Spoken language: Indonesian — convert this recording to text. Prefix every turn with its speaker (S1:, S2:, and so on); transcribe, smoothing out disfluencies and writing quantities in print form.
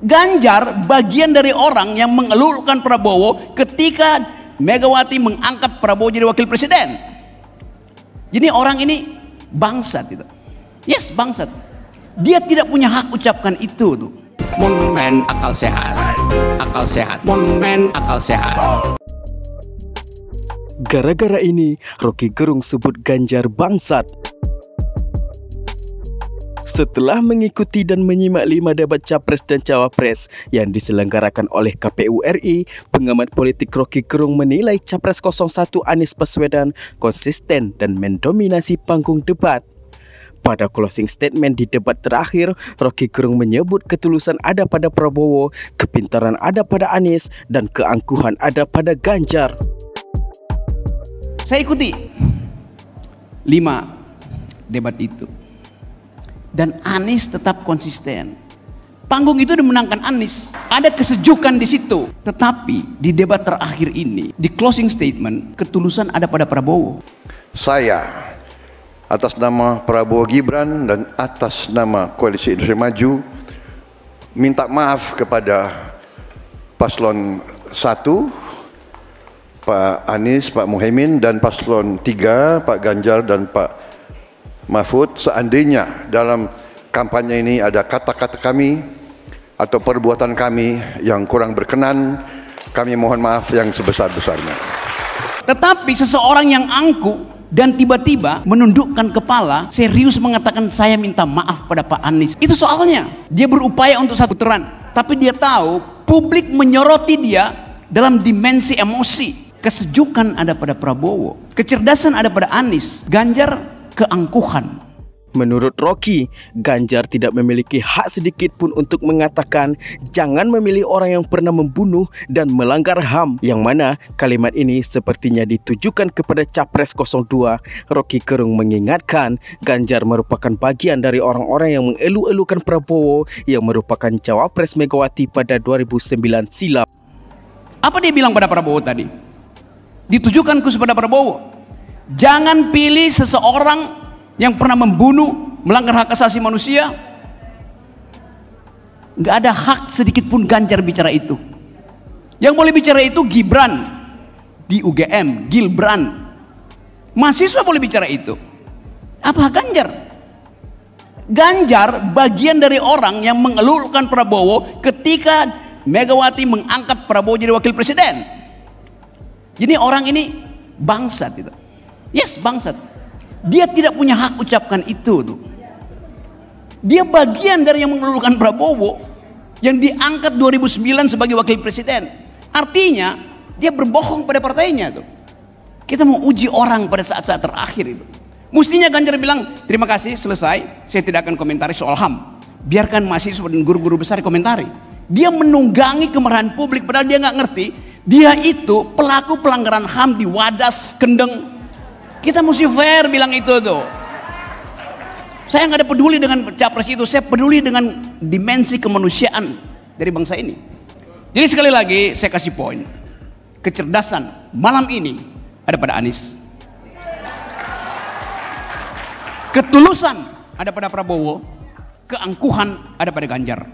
S1: Ganjar bagian dari orang yang mengeluhkan Prabowo ketika Megawati mengangkat Prabowo jadi wakil presiden. Jadi orang ini bangsat itu. Yes, bangsat. Dia tidak punya hak ucapkan itu tuh.
S2: Monumen akal sehat. Akal sehat. Monumen akal sehat.
S3: Gara-gara ini, Rocky Gerung sebut Ganjar bangsat. Setelah mengikuti dan menyimak 5 debat Capres dan Cawapres yang diselenggarakan oleh KPU RI, pengamat politik Rocky Gerung menilai Capres 01 Anies Baswedan konsisten dan mendominasi panggung debat. Pada closing statement di debat terakhir, Rocky Gerung menyebut ketulusan ada pada Prabowo, kepintaran ada pada Anies, dan keangkuhan ada pada Ganjar.
S1: Saya ikuti 5 debat itu. Dan Anies tetap konsisten. Panggung itu dimenangkan Anies. Ada kesejukan di situ. Tetapi di debat terakhir ini, di closing statement, ketulusan ada pada Prabowo.
S4: Saya atas nama Prabowo Gibran dan atas nama Koalisi Indonesia Maju minta maaf kepada paslon 1 Pak Anies, Pak Muhaimin, dan paslon 3 Pak Ganjar dan Pak Mahfud, seandainya dalam kampanye ini ada kata-kata kami atau perbuatan kami yang kurang berkenan, kami mohon maaf yang sebesar-besarnya.
S1: Tetapi seseorang yang angkuh dan tiba-tiba menundukkan kepala, serius mengatakan saya minta maaf pada Pak Anies. Itu soalnya. Dia berupaya untuk satu putaran, tapi dia tahu publik menyoroti dia dalam dimensi emosi. Kesejukan ada pada Prabowo, kecerdasan ada pada Anies, Ganjar keangkuhan.
S3: Menurut Rocky, Ganjar tidak memiliki hak sedikit pun untuk mengatakan jangan memilih orang yang pernah membunuh dan melanggar HAM, yang mana kalimat ini sepertinya ditujukan kepada Capres 02. Rocky Gerung mengingatkan Ganjar merupakan bagian dari orang-orang yang mengeluh-elukan Prabowo yang merupakan Cawapres Megawati pada 2009 silam.
S1: Apa dia bilang pada Prabowo tadi? Ditujukan kepada Prabowo. Jangan pilih seseorang yang pernah membunuh, melanggar hak asasi manusia. Nggak ada hak sedikit pun Ganjar bicara itu. Yang boleh bicara itu Gibran di UGM, Gilbran. Mahasiswa boleh bicara itu. Apa Ganjar? Ganjar bagian dari orang yang mengeluhkan Prabowo ketika Megawati mengangkat Prabowo jadi wakil presiden. Jadi orang ini bangsat itu. Yes, bangsat. Dia tidak punya hak ucapkan itu tuh. Dia bagian dari yang mengeluhkan Prabowo yang diangkat 2009 sebagai wakil presiden. Artinya dia berbohong pada partainya tuh. Kita mau uji orang pada saat-saat terakhir itu. Mestinya Ganjar bilang terima kasih, selesai, saya tidak akan komentari soal HAM. Biarkan mahasiswa dan guru-guru besar komentari. Dia menunggangi kemarahan publik padahal dia nggak ngerti. Dia itu pelaku pelanggaran HAM di Wadas, Kendeng. Kita mesti fair bilang itu tuh. Saya nggak ada peduli dengan capres itu, saya peduli dengan dimensi kemanusiaan dari bangsa ini. Jadi sekali lagi saya kasih poin. Kecerdasan malam ini ada pada Anies. Ketulusan ada pada Prabowo, keangkuhan ada pada Ganjar.